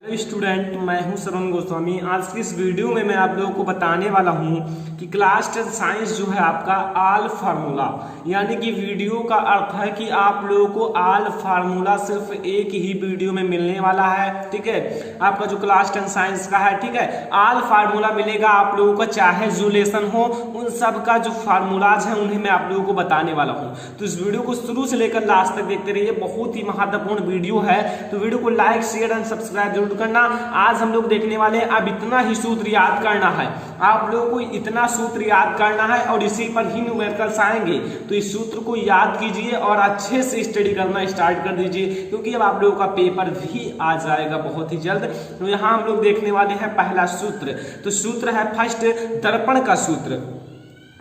Student, मैं हूं श्रवण गोस्वामी। आज की इस वीडियो में मैं आप लोगों को बताने वाला हूं कि क्लास 10 साइंस जो है आपका आल फार्मूला, यानी कि वीडियो का अर्थ है कि आप लोगों को आल फार्मूला सिर्फ एक ही वीडियो में मिलने वाला है। ठीक है, आपका जो क्लास 10 साइंस का है, ठीक है, आल फार्मूला मिलेगा आप लोगों का, चाहे जो लेसन हो उन सब का जो फार्मूलाज है उन्हें मैं आप लोगों को बताने वाला हूँ। तो इस वीडियो को शुरू से लेकर लास्ट तक देखते रहिए, बहुत ही महत्वपूर्ण वीडियो है। तो वीडियो को लाइक, शेयर एंड सब्सक्राइब जरूर करना। आज हम लोग देखने वाले हैं, अब इतना ही सूत्र याद करना है, आप लोगों को इतना सूत्र याद करना है और इसी पर ही न्यूमेरिकल्स आएंगे। तो इस सूत्र को याद कीजिए और अच्छे से स्टडी करना स्टार्ट कर दीजिए, क्योंकि अब आप लोगों का पेपर भी आ जाएगा बहुत ही जल्द। तो यहाँ हम लोग देखने वाले हैं पहला सूत्र। तो सूत्र है फर्स्ट, दर्पण का सूत्र।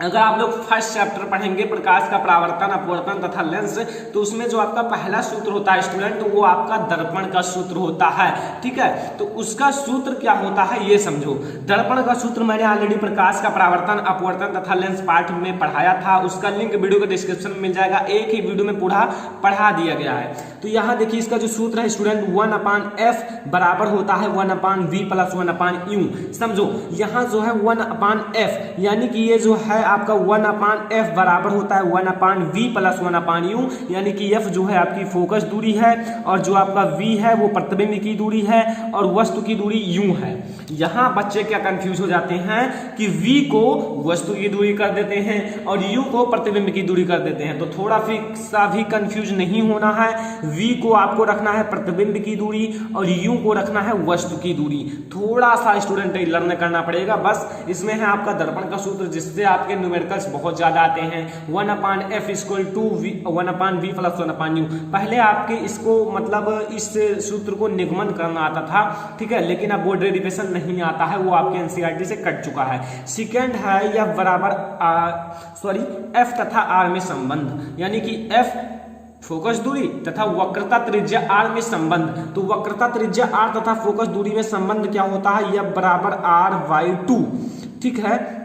अगर आप लोग फर्स्ट चैप्टर पढ़ेंगे प्रकाश का परावर्तन, अपवर्तन तथा लेंस, तो उसमें जो आपका पहला सूत्र होता है स्टूडेंट, वो आपका दर्पण का सूत्र होता है। ठीक है, तो उसका सूत्र क्या होता है ये समझो। दर्पण का सूत्र मैंने ऑलरेडी प्रकाश का परावर्तन, अपवर्तन तथा लेंस पार्ट में पढ़ाया था, उसका लिंक वीडियो के डिस्क्रिप्शन में मिल जाएगा। एक ही वीडियो में पूरा पढ़ा दिया गया है। तो यहाँ देखिए इसका जो सूत्र है स्टूडेंट, 1/f बराबर होता है 1/v प्लस 1/u। समझो यहाँ जो है 1/f, यानी कि ये जो है आपका 1/f बराबर होता है 1/v प्लस 1/u, यानी कि f जो है आपकी फोकस दूरी है और जो आपका v है वो प्रतिबिंब की दूरी है और वस्तु की दूरी u है। यहाँ बच्चे क्या कंफ्यूज हो जाते हैं कि v को वस्तु की दूरी कर देते हैं और u को प्रतिबिंब की दूरी कर देते हैं। तो थोड़ा सा भी कंफ्यूज नहीं होना है, v को आपको रखना है प्रतिबिंब की दूरी और u को रखना है वस्तु की दूरी। थोड़ा सा स्टूडेंट लर्न करना पड़ेगा, बस इसमें है आपका दर्पण का सूत्र, जिससे आपके न्यूमेरिकल्स बहुत ज्यादा आते हैं। 1/f equal to 1/v plus 1/u। पहले आपके इसको मतलब इस सूत्र को निगमन करना आता था, ठीक है, लेकिन अब बोर्ड डेरिवेशन नहीं आता है, वो आपके एनसीईआरटी से कट चुका है। सेकेंड है या बराबर f तथा r में संबंध, यानी कि f फोकस दूरी तथा वक्रता त्रिज्या r में संबंध। तो वक्रता त्रिज्या r तथा फोकस दूरी में संबंध क्या होता है, यह बराबर r/2। ठीक है,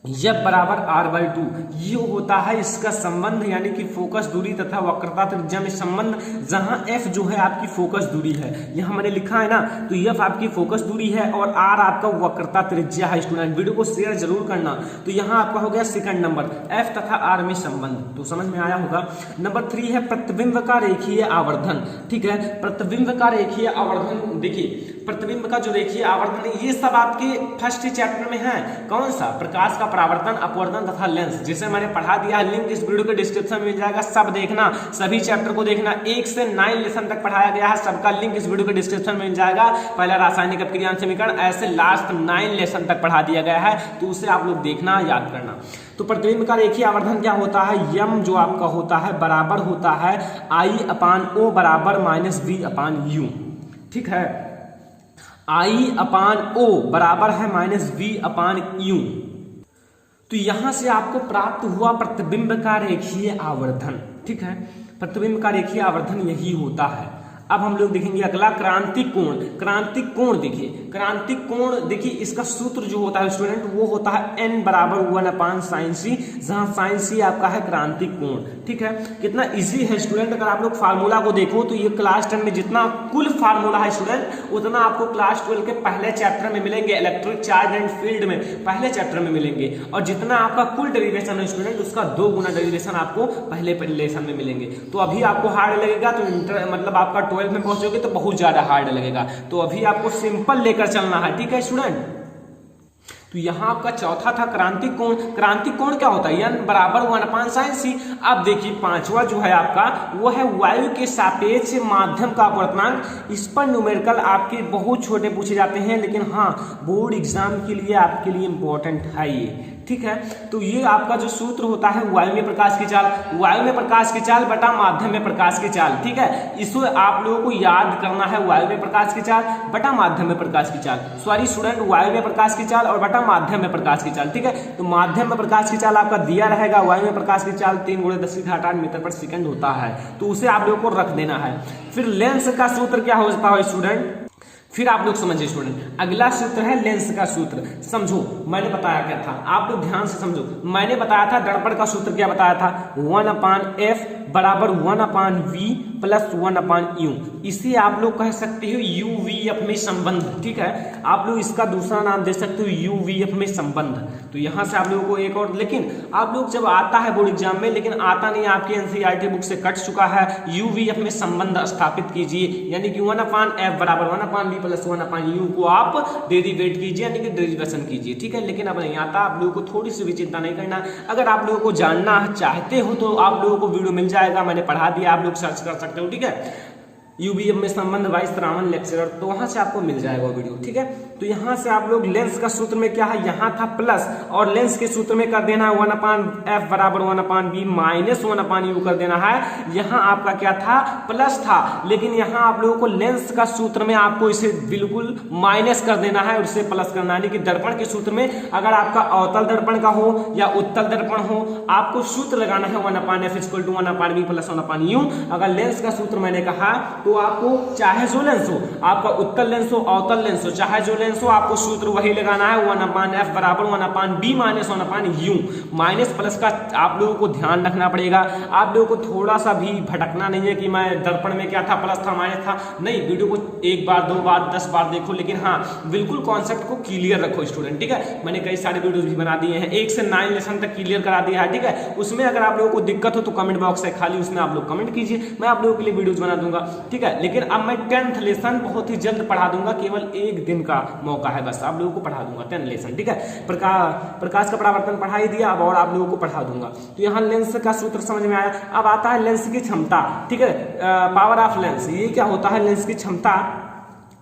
यह बराबर r/2 ये होता है इसका संबंध, यानी कि फोकस दूरी तथा वक्रता त्रिज्या में संबंध, जहां f जो है आपकी फोकस दूरी है, यहां मैंने लिखा है ना, तो f आपकी फोकस दूरी है और r आपका वक्रता त्रिज्या है। स्टूडेंट वीडियो को शेयर जरूर करना। तो यहां आपका हो गया सेकंड नंबर, f तथा r में संबंध, तो समझ में आया होगा। नंबर 3 है प्रतिबिंब का रेखीय आवर्धन। ठीक है, प्रतिबिंब का रेखीय आवर्धन, देखिए प्रतिबिंब का जो रेखीय आवर्धन, ये सब आपके फर्स्ट चैप्टर में है। कौन सा? प्रकाश का परावर्तन, अपवर्तन तथा लेंस, जिसे मैंने पढ़ा दिया है। लिंक इस वीडियो के डिस्क्रिप्शन में मिल जाएगा, सब देखना, सभी चैप्टर को देखना। 1 से 9 लेसन तक पढ़ाया गया है, सबका लिंक इस वीडियो के डिस्क्रिप्शन में मिल जाएगा। पहला रासायनिक अपक्रिया समीकरण, ऐसे लास्ट 9 लेसन तक पढ़ा दिया गया है, तो उसे आप लोग देखना, याद करना। तो प्रतिबिंब का रेखीय आवर्धन क्या होता है, यम जो आपका होता है बराबर होता है I/O बराबर -V/u। ठीक है, I/O बराबर है -V/u। तो यहां से आपको प्राप्त हुआ प्रतिबिंब का रेखीय आवर्धन। ठीक है, प्रतिबिंब का रेखीय आवर्धन यही होता है। अब हम लोग देखेंगे अगला, क्रांतिक कोण। क्रांतिक कोण देखिए, क्रांतिक कोण देखिए इसका सूत्र जो होता है स्टूडेंट, वो होता है n बराबर 1/sin c, जहां sin c आपका है क्रांतिक कोण। ठीक है, कितना इजी है स्टूडेंट। अगर आप लोग फार्मूला को देखो तो ये क्लास 10 में जितना कुल फार्मूला है स्टूडेंट, उतना आपको क्लास 12 के पहले चैप्टर में मिलेंगे, इलेक्ट्रिक चार्ज एंड फील्ड में पहले चैप्टर में मिलेंगे। और जितना आपका कुल डेरिवेशन है स्टूडेंट, उसका 2 गुना डेरिवेशन आपको पहले लेसन में मिलेंगे। तो अभी आपको हार्ड लगेगा, तो मतलब आपका 12 में पहुंचोगे तो बहुत ज्यादा हार्ड लगेगा। तो अभी आपको सिंपल लेकर चलना है। ठीक है स्टूडेंट, तो यहाँ आपका चौथा था क्रांतिक कोण। क्रांतिक कोण क्या होता है, n बराबर 1/sin c। अब देखिए पांचवा जो है आपका, वो है वायु के सापेक्ष माध्यम का अपवर्तनांक। इस पर न्यूमेरिकल आपके बहुत छोटे पूछे जाते हैं, लेकिन हाँ बोर्ड एग्जाम के लिए आपके लिए इंपॉर्टेंट है ये। ठीक है, तो ये आपका जो सूत्र होता है वायु में प्रकाश की चाल, वायु में प्रकाश की चाल बटा माध्यम में प्रकाश की चाल। ठीक है, इसको आप लोगों को याद करना है, वायु में प्रकाश की चाल बटा माध्यम में प्रकाश की चाल। सॉरी स्टूडेंट, वायु में प्रकाश की चाल और बटा माध्यम में प्रकाश की चाल। ठीक है, तो माध्यम में प्रकाश की चाल आपका दिया रहेगा, वायु में प्रकाश की चाल 3 × 10⁸ मीटर पर सेकंड होता है, तो उसे आप लोगों को रख देना है। फिर लेंस का सूत्र क्या होता है स्टूडेंट, फिर आप लोग समझिए स्टूडेंट, अगला सूत्र है लेंस का सूत्र। समझो मैंने बताया क्या था, आप लोग ध्यान से समझो। मैंने बताया था दर्पण का सूत्र क्या बताया था, 1/f बराबर 1/v प्लस 1/u, इसे आप लोग कह सकते हो UVF में संबंध। ठीक है, आप लोग इसका दूसरा नाम दे सकते हो UVF में संबंध। तो यहाँ से आप लोगों को एक और, लेकिन आप लोग जब आता है बोर्ड एग्जाम में, लेकिन आता नहीं, आपकी NCERT बुक से कट चुका है, UVF में संबंध स्थापित कीजिए, यानी कि 1/f बराबर 1/v प्लस 1/u को आप डेरिवेट कीजिए, यानी कि डेरिवेशन कीजिए। ठीक है, लेकिन अब नहीं आता, आप लोगों को थोड़ी सी भी चिंता नहीं करना। अगर आप लोगों को जानना चाहते हो तो आप लोगों को वीडियो मिल जाएगा, मैंने पढ़ा दिया, आप लोग सर्च कर सकते हो। ठीक है, UVF में संबंध बाय श्रावण लेक्चरर, तो वहां से आपको मिल जाएगा वीडियो। ठीक है, तो यहां से आप लोग लेंस का सूत्र में क्या है, यहां था प्लस, और लेंस के सूत्र में कर देना है 1/f बराबर 1/v माइनस 1/u कर देना है। यहां आपका क्या था, प्लस था, लेकिन यहां आप लोगों को लेंस का सूत्र में आपको इसे बिल्कुल माइनस कर देना है और इसे प्लस करना है। यानी कि दर्पण के सूत्र में अगर आपका अवतल दर्पण का हो या उत्तल दर्पण हो, आपको सूत्र लगाना है 1/f equal to 1/v plus 1/u। अगर लेंस का सूत्र मैंने कहा तो आपको चाहे जो लेंस हो, आपका उत्तल लेंस हो अवतल लेंस हो, चाहे जो लेंस हो, आपको सूत्र वही लगाना है 1/f बराबर 1/b minus 1/u। Minus plus का आप लोगों को ध्यान रखना पड़ेगा, आप लोगों को थोड़ा सा भी भटकना नहीं है कि मैं दर्पण में क्या था, प्लस था माइनस था, नहीं, वीडियो को 1 बार 2 बार 10 बार देखो, लेकिन हाँ बिल्कुल कॉन्सेप्ट को क्लियर रखो स्टूडेंट। ठीक है, मैंने कई सारे वीडियोस भी बना दिए हैं, 1 से 9 लेसन तक क्लियर करा दिया है। ठीक है, उसमें अगर आप लोगों को दिक्कत हो तो कमेंट बॉक्स है खाली, उसमें आप लोग कमेंट कीजिए, मैं आप लोगों के लिए वीडियोस बना दूंगा। ठीक है, लेकिन अब मैं 10th लेसन बहुत ही जल्द पढ़ा दूंगा, केवल 1 दिन का मौका है बस, आप लोगों को पढ़ा दूंगा 10 लेसन। ठीक है, प्रकाश का परावर्तन पढ़ा ही दिया, अब और आप लोगों को पढ़ा दूंगा। तो यहाँ लेंस का सूत्र समझ में आया। अब आता है लेंस की क्षमता। ठीक है, पावर ऑफ लेंस, ये क्या होता है, लेंस की क्षमता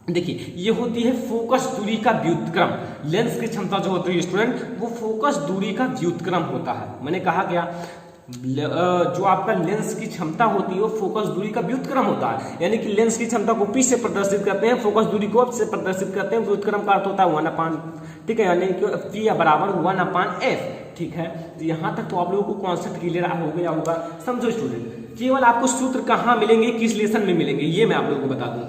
देखिए, ये होती है फोकस दूरी का व्युत्क्रम। लेंस की क्षमता जो होती है स्टूडेंट, वो फोकस दूरी का व्युत्क्रम होता है। मैंने कहा क्या, जो आपका लेंस की क्षमता होती है वो फोकस दूरी का व्युत्क्रम होता है, यानी कि लेंस की क्षमता को P से प्रदर्शित करते हैं, फोकस दूरी को से प्रदर्शित करते हैं, व्युत्क्रम का अर्थ होता है 1/, ठीक है, यानी कि P बराबर 1/f। ठीक है, तो यहाँ तक तो आप लोगों को कॉन्सेप्ट क्लियर हो गया होगा। समझो स्टूडेंट, केवल आपको सूत्र कहाँ मिलेंगे, किस लेसन में मिलेंगे, ये मैं आप लोगों को बता दूं।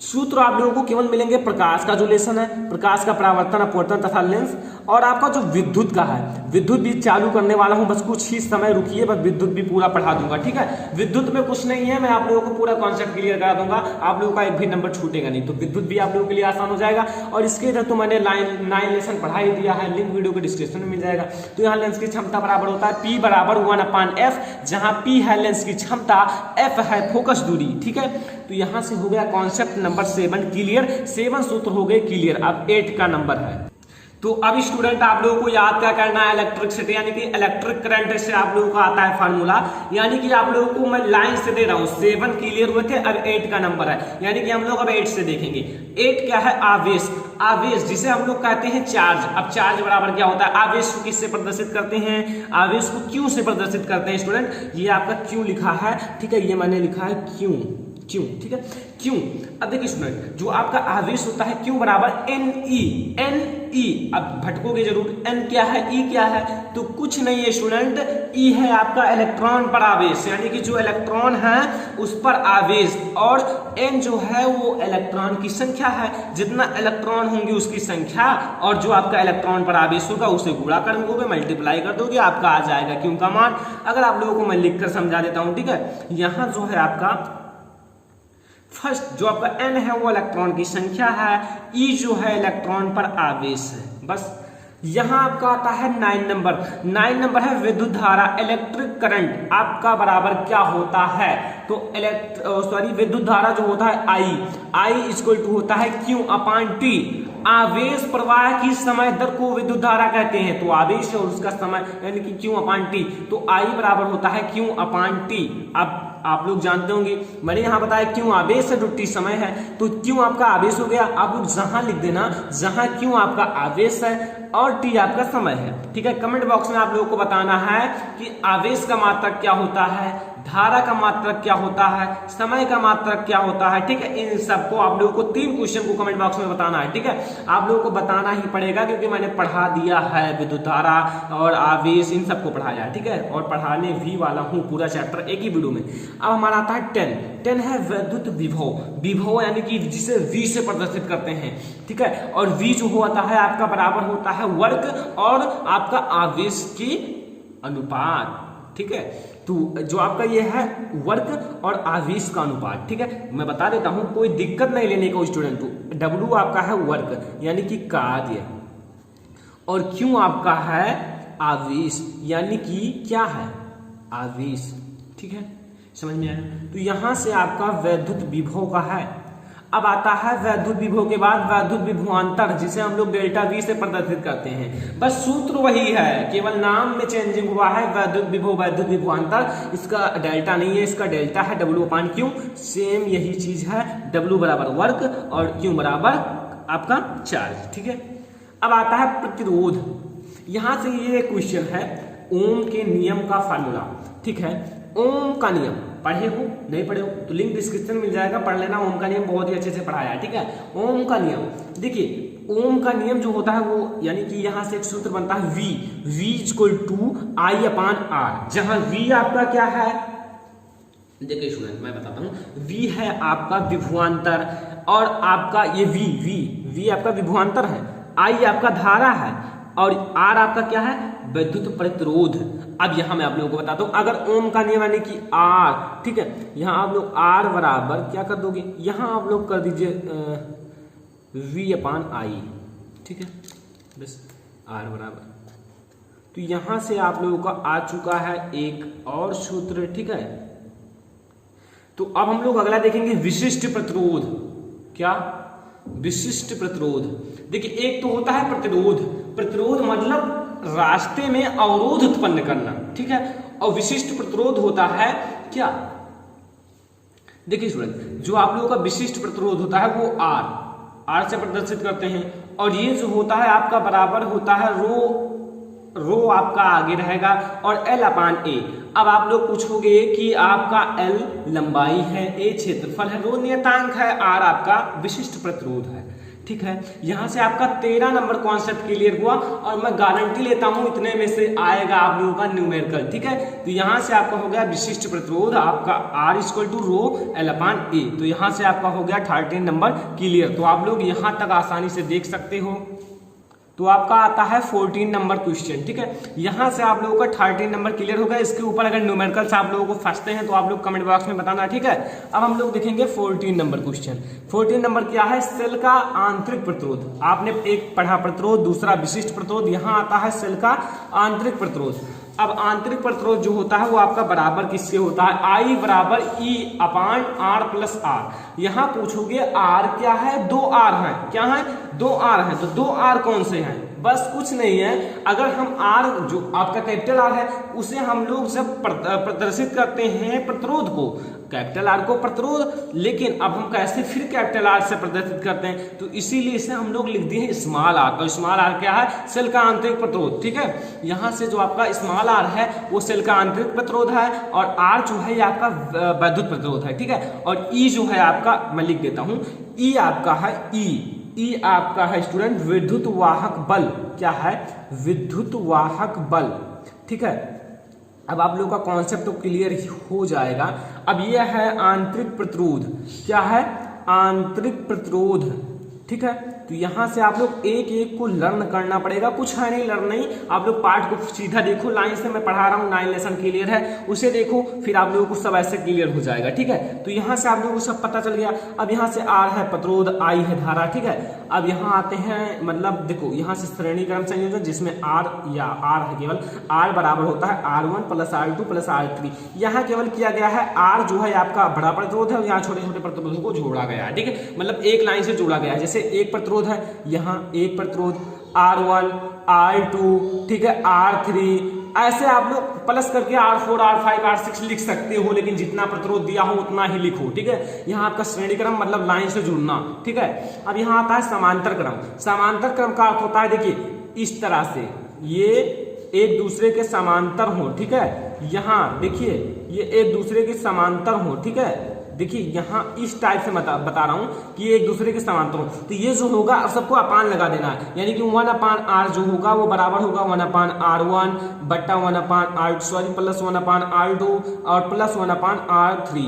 सूत्र आप लोगों को केवल मिलेंगे प्रकाश का जो लेसन है, प्रकाश का परावर्तन अपवर्तन तथा लेंस, और आपका जो विद्युत का है, विद्युत भी चालू करने वाला हूं, बस कुछ ही समय रुकिए, बस विद्युत भी पूरा पढ़ा दूंगा। ठीक है, विद्युत में कुछ नहीं है, मैं आप लोगों को पूरा कॉन्सेप्ट क्लियर करा दूंगा, आप लोगों का एक भी नंबर छूटेगा नहीं, तो विद्युत भी आप लोगों के लिए आसान हो जाएगा। और इसके इधर तो मैंने 9 लेसन पढ़ा ही दिया है, लिंक वीडियो के डिस्क्रिप्शन में मिल जाएगा। तो यहाँ लेंस की क्षमता बराबर होता है P बराबर 1/f, जहां P है लेंस की क्षमता, F है फोकस दूरी। ठीक है, तो यहां से हो गया कॉन्सेप्ट नंबर 7 क्लियर, 7 सूत्र हो गए क्लियर। अब 8 का नंबर है, तो अब स्टूडेंट आप लोगों को याद क्या करना है, इलेक्ट्रिसिटी यानी कि इलेक्ट्रिक करंट से आप लोगों को आता है फार्मूला, यानी कि आप लोगों को मैं लाइन से दे रहा हूं। 7 क्लियर हुए थे, अब 8 का नंबर है, यानी कि हम लोग अब 8 से देखेंगे। 8 क्या है, आवेश। आवेश जिसे हम लोग कहते हैं चार्ज। अब चार्ज बराबर क्या होता है, आवेश को किससे प्रदर्शित करते हैं, आवेश को क्यू से प्रदर्शित करते हैं स्टूडेंट। ये आपका क्यू लिखा है, ठीक है, ये मैंने लिखा है क्यू, क्यों, ठीक है, क्यों। अब देखिए स्टूडेंट, जो आपका आवेश होता है क्यू बराबर NE, NE। अब भटकोगे जरूर, N क्या है, E क्या है, तो कुछ नहीं है स्टूडेंट, E है आपका इलेक्ट्रॉन पर आवेश, यानी कि जो इलेक्ट्रॉन है उस पर आवेश, और N जो है वो इलेक्ट्रॉन की संख्या है, जितना इलेक्ट्रॉन होंगे उसकी संख्या, और जो आपका इलेक्ट्रॉन पर आवेश होगा उसे गुणा कर दोगे, मल्टीप्लाई कर दोगे, आपका आ जाएगा क्यू का मान। अगर आप लोगों को मैं लिखकर समझा देता हूं, ठीक है, यहां जो है आपका फर्स्ट जो आपका N है वो इलेक्ट्रॉन की संख्या है, E जो है इलेक्ट्रॉन पर आवेश है, बस। यहां आपका आता है 9 नंबर। 9 नंबर है विद्युत धारा, इलेक्ट्रिक करंट आपका बराबर क्या होता है, तो विद्युत धारा जो होता है I इक्वल टू होता है Q/T। आवेश प्रवाह की समय दर को विद्युत धारा कहते हैं, तो आवेश और उसका समय यानी कि Q/T, तो I बराबर होता है Q/T। अब आप लोग जानते होंगे, मैंने यहाँ बताया क्यों आवेश है, T समय है, तो क्यों आपका आवेश हो गया। आप लोग जहां लिख देना, जहां क्यों आपका आवेश है और T आपका समय है। ठीक है, कमेंट बॉक्स में आप लोगों को बताना है कि आवेश का मात्रक क्या होता है, धारा का मात्रक क्या होता है, समय का मात्रक क्या होता है। ठीक है, इन सबको आप लोगों को 3 क्वेश्चन को कमेंट बॉक्स में बताना है। ठीक है, आप लोगों को बताना ही पड़ेगा, क्योंकि मैंने पढ़ा दिया है विद्युत धारा और आवेश, इन सबको पढ़ाया है। ठीक है, और पढ़ाने भी वाला हूँ पूरा चैप्टर एक ही वीडियो में। अब हमारा आता है 10 है विद्युत विभव। विभव यानी कि जिसे V से प्रदर्शित करते हैं। ठीक है, और V जो होता है आपका बराबर होता है वर्ग और आपका आवेश की अनुपात। ठीक है। तो जो आपका ये है वर्क और आवेश का अनुपात, ठीक है। मैं बता देता हूं, कोई दिक्कत नहीं लेने का स्टूडेंट को। डब्ल्यू आपका है वर्क यानी कि कार्य, और क्यू आपका है आवेश यानी कि क्या है, आवेश, ठीक है। समझ में आया। तो यहां से आपका वैद्युत विभव का है। अब आता है वैद्युत विभव के बाद वैद्युत विभवांतर, जिसे हम लोग डेल्टा वी से प्रदर्शित करते हैं। बस सूत्र वही है, केवल नाम में चेंजिंग हुआ है। वैद्युत विभव वैद्युत विभवांतर, इसका डेल्टा नहीं है, इसका डेल्टा है W/Q। सेम यही चीज है, W बराबर वर्क और Q बराबर आपका चार्ज, ठीक है। अब आता है प्रतिरोध। यहां से ये क्वेश्चन है ओम के नियम का फार्मूला, ठीक है। ओम का नियम पढ़े हो नहीं पढ़े हो तो लिंक डिस्क्रिप्शन मिल जाएगा, पढ़ लेना। ओम का नियम बहुत ही अच्छे से पढ़ाया है, ठीक है। ओम का नियम देखिए, ओम का नियम जो होता है वो यानी कि यहां से एक सूत्र बनता है V इक्वल टू I/R, जहां V आपका क्या है, देखिए स्टूडेंट मैं बताता हूं। V है आपका विभवांतर, और आपका ये V आपका विभवांतर है, I आपका धारा है, और R आपका क्या है, वैद्युत प्रतिरोध। अब यहां मैं आप लोगों को बताता हूं, अगर ओम का नियम यानी कि R, ठीक है, यहां आप लोग R बराबर क्या कर दोगे, यहां आप लोग कर दीजिए V/I, ठीक है, बस R बराबर। तो यहां से आप लोगों का आ चुका है एक और सूत्र, ठीक है। तो अब हम लोग अगला देखेंगे विशिष्ट प्रतिरोध। क्या, विशिष्ट प्रतिरोध। देखिए एक तो होता है प्रतिरोध मतलब रास्ते में अवरोध उत्पन्न करना, ठीक है। और विशिष्ट प्रतिरोध होता है क्या, देखिए स्टूडेंट, जो आप लोगों का विशिष्ट प्रतिरोध होता है वो R से प्रदर्शित करते हैं, और ये जो होता है आपका बराबर होता है रो आपका आगे रहेगा और L/A। अब आप लोग पूछोगे कि आपका L लंबाई है, A क्षेत्रफल है, रो नियतांक है, R आपका विशिष्ट प्रतिरोध है, ठीक है। यहां से आपका 13 नंबर कॉन्सेप्ट क्लियर हुआ, और मैं गारंटी लेता हूं इतने में से आएगा आप लोगों का न्यूमेरिकल, ठीक है। तो यहां से आपका हो गया विशिष्ट प्रतिरोध आपका R equal to row L/A। तो यहां से आपका हो गया 13 नंबर क्लियर। तो आप लोग यहां तक आसानी से देख सकते हो। तो आपका आता है 14 नंबर क्वेश्चन, ठीक है। यहां से आप लोगों का 13 नंबर क्लियर होगा। इसके ऊपर अगर न्यूमेरिकल्स आप लोगों को फंसते हैं तो आप लोग कमेंट बॉक्स में बताना, ठीक है। अब हम लोग देखेंगे 14 नंबर क्वेश्चन। 14 नंबर क्या है, सेल का आंतरिक प्रतिरोध। आपने एक पढ़ा प्रतिरोध, दूसरा विशिष्ट प्रतिरोध, यहां आता है सेल का आंतरिक प्रतिरोध। अब आंतरिक प्रतिरोध जो होता है वो आपका बराबर किससे होता है, I बराबर E/R प्लस R। यहां पूछोगे R क्या है, 2R है, क्या है, 2R है। तो 2R कौन से हैं, बस कुछ नहीं है। अगर हम R जो आपका कैपिटल R है उसे हम लोग जब प्रदर्शित करते हैं प्रतिरोध को, कैपिटल R को प्रतिरोध, लेकिन अब हम कैसे फिर कैपिटल R से प्रदर्शित करते हैं, तो इसीलिए इसे हम लोग लिख दिए स्मॉल r। और स्मॉल r क्या है, सेल का आंतरिक प्रतिरोध, ठीक है। यहां से जो आपका स्मॉल r है वो सेल का आंतरिक प्रतिरोध है, और R जो है ये आपका वैद्युत प्रतिरोध है, ठीक है। और E जो है आपका, मैं लिख देता हूं, E आपका है E आपका है स्टूडेंट विद्युत वाहक बल। क्या है, विद्युत वाहक बल, ठीक है। अब आप लोगों का कॉन्सेप्ट तो क्लियर हो जाएगा। अब यह है आंतरिक प्रतिरोध। क्या है, आंतरिक प्रतिरोध, ठीक है। तो यहां से आप लोग एक एक को लर्न करना पड़ेगा, कुछ है नहीं लर्न नहीं, आप लोग पार्ट को सीधा देखो, लाइन से मैं पढ़ा रहा हूँ, 9 लेसन क्लियर है, उसे देखो, फिर आप लोगों को सब ऐसे क्लियर हो जाएगा, ठीक है। तो यहां से आप लोगों को सब पता चल गया। अब यहां से R है प्रतिरोध, I है धारा, ठीक है। अब यहाँ आते हैं, मतलब देखो यहाँ से श्रेणी क्रम संयोजन जिसमें R या R है, केवल R बराबर होता है R1 plus R2 plus R3। यहाँ केवल किया गया है R जो है आपका बड़ा प्रतिरोध है, और यहाँ छोटे छोटे प्रतिरोधों को जोड़ा गया है, ठीक है। मतलब एक लाइन से जोड़ा गया है। जैसे एक प्रतिरोध है, यहाँ एक प्रतिरोध R1 R2, ठीक है, R3, ऐसे आप लोग प्लस करके R4 R5 R6 लिख सकते हो, लेकिन जितना प्रतिरोध दिया हो उतना ही लिखो, ठीक है। यहाँ आपका श्रेणी क्रम मतलब लाइन से जुड़ना, ठीक है। अब यहाँ आता है समांतर क्रम। समांतर क्रम का अर्थ होता है, देखिए इस तरह से ये एक दूसरे के समांतर हो, ठीक है। यहाँ देखिए ये एक दूसरे के समांतर हो, ठीक है। देखिए यहाँ इस टाइप से बता रहा हूं कि एक दूसरे के समांतर हो। तो ये जो होगा अब सबको अपान लगा देना है, यानी कि 1/R जो होगा वो बराबर होगा 1/R1 बट्टा 1/R सॉरी प्लस 1/R2 और प्लस 1/R3।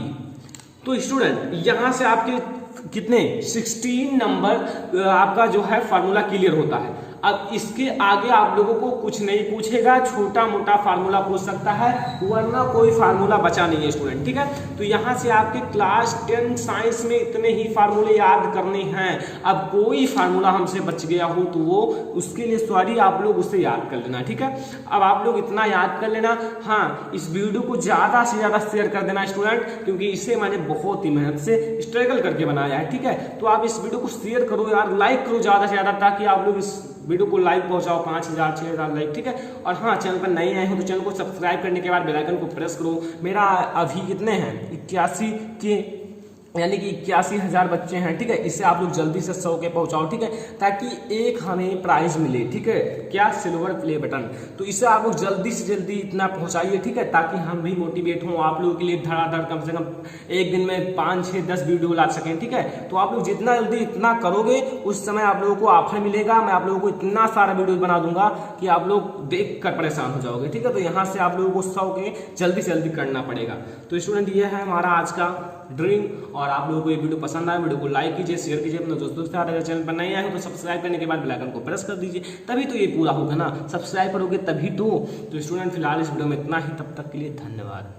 तो स्टूडेंट यहाँ से आपके कितने 16 नंबर आपका जो है फार्मूला क्लियर होता है। अब इसके आगे आप लोगों को कुछ नहीं पूछेगा, छोटा मोटा फार्मूला पूछ सकता है, वरना कोई फार्मूला बचा नहीं है स्टूडेंट। ठीक है, तो यहाँ से आपके क्लास 10 साइंस में इतने ही फार्मूले याद करने हैं। अब कोई फार्मूला हमसे बच गया हो तो वो उसके लिए सॉरी, आप लोग उसे याद कर लेना। ठीक है, अब आप लोग इतना याद कर लेना। हाँ, इस वीडियो को ज़्यादा से ज़्यादा शेयर कर देना स्टूडेंट, क्योंकि इसे मैंने बहुत ही मेहनत से स्ट्रगल करके बनाया है। ठीक है, तो आप इस वीडियो को शेयर करो यार, लाइक करो ज़्यादा से ज़्यादा, ताकि आप लोग इस वीडियो को लाइक पहुंचाओ 5000 6000 लाइक। ठीक है, और हाँ, चैनल पर नए आए हो तो चैनल को सब्सक्राइब करने के बाद बेल आइकन को प्रेस करो। मेरा अभी कितने हैं 81 के, यानी कि 81,000 बच्चे हैं। ठीक है, इसे आप लोग जल्दी से 100 के पहुंचाओ। ठीक है, ताकि एक हमें प्राइज मिले। ठीक है, क्या, सिल्वर प्ले बटन। तो इसे आप लोग जल्दी से जल्दी इतना पहुंचाइए। ठीक है, ताकि हम भी मोटिवेट हों, आप लोगों के लिए धड़ाधड़ कम से कम एक दिन में 5 6 10 वीडियो ला सकें। ठीक है, तो आप लोग जितना जल्दी इतना करोगे उस समय आप लोगों को ऑफर मिलेगा। मैं आप लोगों को इतना सारा वीडियो बना दूंगा कि आप लोग देख कर परेशान हो जाओगे। ठीक है, तो यहाँ से आप लोगों को 100 के जल्दी से जल्दी करना पड़ेगा। तो स्टूडेंट, ये है हमारा आज का ड्रीम। और आप लोगों को ये वीडियो पसंद आए, वीडियो को लाइक कीजिए, शेयर कीजिए अपने दोस्तों के साथ। अगर चैनल पर नहीं आए हो तो सब्सक्राइब करने के बाद बेल आइकन को प्रेस कर दीजिए, तभी तो ये पूरा होगा ना। सब्सक्राइब करोगे तभी तो स्टूडेंट, फिलहाल इस वीडियो में इतना ही, तब तक के लिए धन्यवाद।